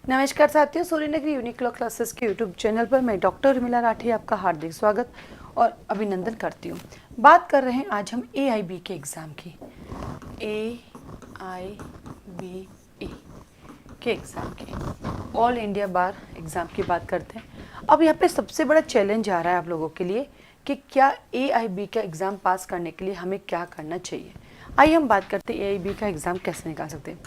नमस्कार साथियों, Suryanagari unique law classes के यूट्यूब चैनल पर मैं डॉक्टर उर्मिला राठी आपका हार्दिक स्वागत और अभिनंदन करती हूँ। बात कर रहे हैं आज हम AIB के एग्ज़ाम की। AIB के एग्ज़ाम की ऑल इंडिया बार एग्ज़ाम की बात करते हैं। अब यहाँ पे सबसे बड़ा चैलेंज आ रहा है आप लोगों के लिए कि क्या AIB का एग्ज़ाम पास करने के लिए हमें क्या करना चाहिए। आइए हम बात करते हैं AIB का एग्ज़ाम कैसे निकाल सकते हैं।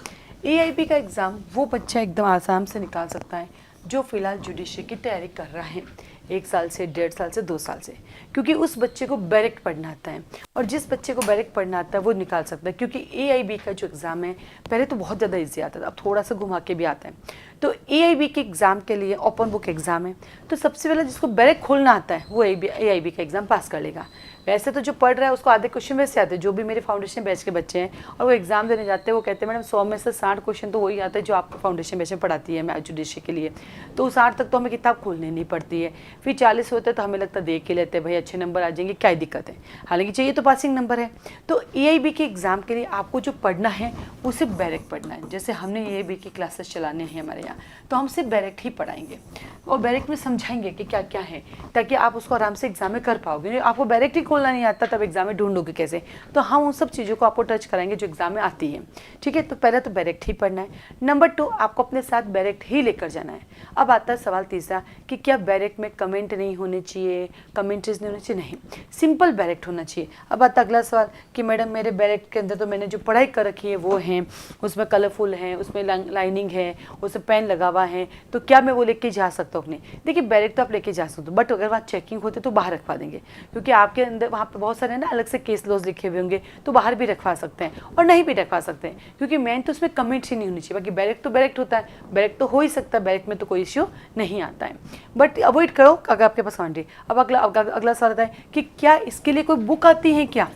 AIB का एग्ज़ाम वो बच्चा एकदम आसाम से निकाल सकता है जो फ़िलहाल जुडिशरी की तैयारी कर रहा है 1 साल से, 1.5 साल से, 2 साल से, क्योंकि उस बच्चे को बैरेक्ट पढ़ना आता है और जिस बच्चे को बैरेक्ट पढ़ना आता है वो निकाल सकता है। क्योंकि AIB का जो एग्ज़ाम है पहले तो बहुत ज़्यादा ईजी आता था, अब थोड़ा सा घुमा के भी आता है। तो AIB के एग्ज़ाम के लिए ओपन बुक एग्ज़ाम है, तो सबसे पहले जिसको बैरेक्ट खोलना आता है वो AIB का एग्ज़ाम पास कर लेगा। वैसे तो जो पढ़ रहा है उसको आधे क्वेश्चन वैसे आते हैं, जो भी मेरे फाउंडेशन बैच के बच्चे हैं और वो एग्ज़ाम देने जाते हैं वो कहते हैं मैडम 100 में से 60 क्वेश्चन तो वही आते हैं जो आपको फाउंडेशन बैच में पढ़ाती है मैं जुडिशरी के लिए। तो 60 तक तो हमें किताब खोलनी नहीं पड़ती है, फिर 40 होते तो हमें लगता है देख के लेते हैं भाई अच्छे नंबर आ जाएंगे, क्या दिक्कत है, हालांकि चाहिए तो पासिंग नंबर है। तो AIB के एग्ज़ाम के लिए आपको जो पढ़ना है वो सिर्फ बैरेक्ट पढ़ना है। जैसे हमने AIB की क्लासेस चलाने हैं हमारे यहाँ, तो हम सिर्फ बैरेक्ट ही पढ़ाएंगे और बैरेक्ट में समझाएंगे कि क्या क्या है, ताकि आप उसको आराम से एग्जाम में कर पाओगे। आपको बैरेक्ट ही खोलना नहीं आता तब एग्जाम में ढूंढोगे कैसे, तो हम उन सब चीज़ों को आपको टच कराएंगे जो एग्जाम में आती है। ठीक है, तो पहले तो बैरेक्ट ही पढ़ना है। नंबर 2, आपको अपने साथ बैरेक्ट ही लेकर जाना है। अब आता है सवाल तीसरा कि क्या बैरेक्ट में कमेंट नहीं होने चाहिए, कमेंट्रीज नहीं होने चाहिए। नहीं, सिंपल बैरेक्ट होना चाहिए। अब आता अगला सवाल कि मैडम मेरे बैरेक्ट के अंदर तो मैंने जो पढ़ाई कर रखी है वो है, उसमें कलरफुल है, उसमें लाइनिंग है, उसमें पेन लगा हुआ है, तो क्या मैं वो लेके जा सकता हूँ? नहीं, देखिए बैरेक्ट तो आप लेके जा सकते हो, बट अगर वहाँ चेकिंग होती तो बाहर रखवा देंगे, क्योंकि आपके अंदर वहाँ पे बहुत सारे ना अलग से केस लॉज लिखे हुए होंगे, तो बाहर भी रखवा सकते हैं और नहीं भी रखवा सकते हैं, क्योंकि मेन तो उसमें कमेंट्स ही नहीं होनी चाहिए। बाकी बैरेक्ट तो बैरेक्ट होता है, बैरेक्ट तो हो ही सकता है, बैरेक्ट में तो कोई इश्यू नहीं आता है, बट अवॉइड करो अगर आपके पास कमेंट्री। अब अगला सवाल आता है कि क्या इसके लिए कोई बुक आती है क्या,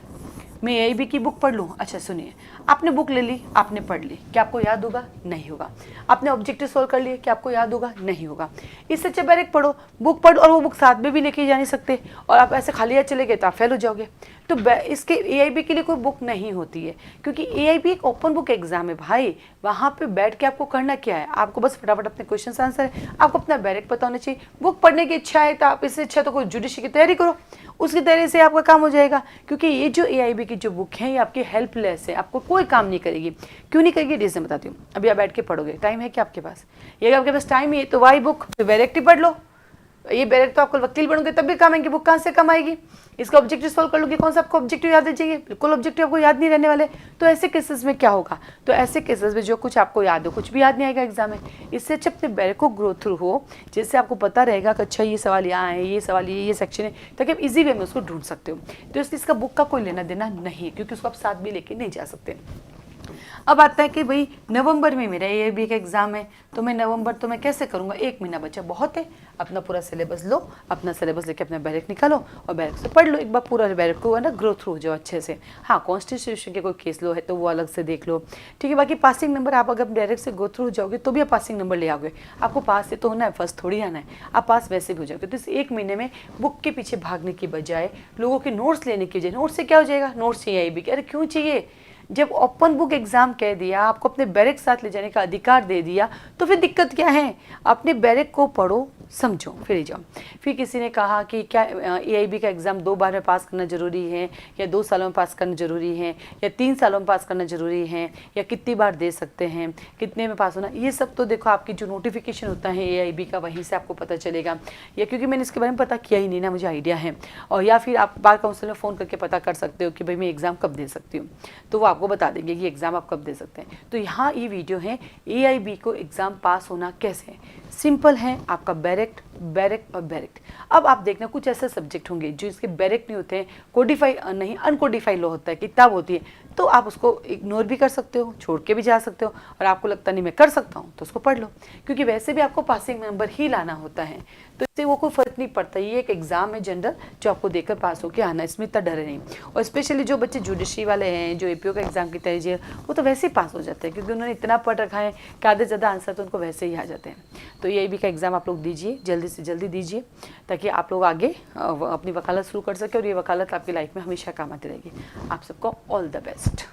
मैं AIB की बुक पढ़ लूँ? अच्छा सुनिए, आपने बुक ले ली, आपने पढ़ ली, क्या आपको याद होगा? नहीं होगा। आपने ऑब्जेक्टिव सॉल्व कर लिए, क्या आपको याद होगा? नहीं होगा। इससे अच्छा बैरेक्ट पढ़ो, बुक पढ़ो, और वो बुक साथ में भी लेके जा नहीं सकते और आप ऐसे खाली हाथ चले गए तो आप फेल हो जाओगे। तो इसके AIB के लिए कोई बुक नहीं होती है, क्योंकि AIB एक ओपन बुक एग्जाम है भाई। वहाँ पे बैठ के आपको करना क्या है, आपको बस फटाफट अपने क्वेश्चन आंसर है, आपको अपना बैरेक्ट पता होना चाहिए। बुक पढ़ने की इच्छा है तो आप इससे अच्छा तो कोई जुडिशरी की तैयारी करो, उसकी तैयारी से आपका काम हो जाएगा। क्योंकि ये जो AIB की जो बुक है ये आपकी हेल्पलेस है, आपको कोई काम नहीं करेगी। क्यों नहीं करेगी, रीजन बताती हूँ। अभी आप बैठ के पढ़ोगे, टाइम है क्या आपके पास? ये आपके पास टाइम है तो वाई बुक, तो बैरेक्ट ही पढ़ लो। ये बैरेक्ट तो आपको वकील बनोगे तब भी काम आएगी, बुक कहाँ से कम आएगी? इसका ऑब्जेक्टिव सॉल्व कर लोगे, कौन सा आपको ऑब्जेक्टिव याद रह बिल्कुल ऑब्जेक्टिव आपको याद नहीं रहने वाले। तो ऐसे केसेस में क्या होगा, तो ऐसे केसेस में जो कुछ आपको याद हो कुछ भी याद नहीं आएगा एग्जाम में। इससे अच्छा अपने बैरेक्ट को ग्रो थ्रू हो, जिससे आपको पता रहेगा कि अच्छा ये सवाल यहाँ है, ये सवाल ये सेक्शन है, ताकि आप इजी वे में उसको ढूंढ सकते हो। तो इसलिए इसका बुक का कोई लेना देना नहीं है, क्योंकि उसको आप साथ भी लेके नहीं जा सकते। अब आता है कि भाई नवंबर में मेरा AIB का एग्जाम है, तो मैं नवंबर तो मैं कैसे करूँगा, 1 महीना बचा, बहुत है। अपना पूरा सिलेबस लो, अपना सिलेबस लेके अपना बैरेक्ट निकालो और बैरेक्ट से पढ़ लो एक बार पूरा बैरेक्ट को, है ना, ग्रो थ्रू हो जाओ अच्छे से। हाँ, कॉन्स्टिट्यूशन के कोई केस लो है तो वो अलग से देख लो, ठीक है। बाकी पासिंग नंबर आप अगर डायरेक्ट से गो थ्रू हो जाओगे तो भी आप पासिंग नंबर ले आओगे। आपको पास से तो होना है, फर्स्ट थोड़ी आना है, आप पास वैसे भी हो जाओगे। तो इस 1 महीने में बुक के पीछे भागने की बजाय लोगों के नोट्स लेने की बजाय, नोट्स से क्या हो जाएगा, नोट्स चाहिए AIB के, अरे क्यों चाहिए? जब ओपन बुक एग्जाम कह दिया, आपको अपने बैरेक्ट साथ ले जाने का अधिकार दे दिया, तो फिर दिक्कत क्या है? अपने बैरेक्ट को पढ़ो, समझो, फिर ही जाओ। फिर किसी ने कहा कि क्या AIB का एग्ज़ाम 2 बार में पास करना ज़रूरी है, या 2 सालों में पास करना ज़रूरी है, या 3 सालों में पास करना ज़रूरी है, या कितनी बार दे सकते हैं, कितने में पास होना, ये सब तो देखो आपकी जो नोटिफिकेशन होता है AIB का वहीं से आपको पता चलेगा। या क्योंकि मैंने इसके बारे में पता किया ही नहीं ना, मुझे आइडिया है। और या फिर आप बार काउंसिल में फ़ोन करके पता कर सकते हो कि भाई मैं एग्ज़ाम कब दे सकती हूँ, तो वो आपको बता देंगे कि एग्ज़ाम आप कब दे सकते हैं। तो यहाँ ये वीडियो है AIB को एग्ज़ाम पास होना कैसे है। सिंपल है, आपका बैरेक्ट, बैरेक्ट और बैरेक्ट। अब आप देखना कुछ ऐसे सब्जेक्ट होंगे जो इसके बैरेक्ट नहीं होते हैं, कोडिफाई नहीं, अनकोडिफाई लॉ होता है, किताब होती है, तो आप उसको इग्नोर भी कर सकते हो, छोड़ के भी जा सकते हो, और आपको लगता नहीं मैं कर सकता हूँ तो उसको पढ़ लो, क्योंकि वैसे भी आपको पासिंग नंबर ही लाना होता है, तो इससे वो कोई फर्क नहीं पड़ता। ये एक एग्जाम है जनरल जो आपको देकर पास होकर आना, इसमें इतना डरे नहीं। और स्पेशली जो बच्चे जुडिशरी वाले हैं, जो APO का एग्जाम की तैयारी है, वो तो वैसे ही पास हो जाते हैं, क्योंकि उन्होंने इतना पढ़ रखा है कि आधे ज़्यादा आंसर तो उनको वैसे ही आ जाते हैं। तो AIB का एग्ज़ाम आप लोग दीजिए, जल्दी से जल्दी दीजिए, ताकि आप लोग आगे अपनी वकालत शुरू कर सकें, और ये वकालत आपकी लाइफ में हमेशा काम आती रहेगी। आप सबको ऑल द बेस्ट।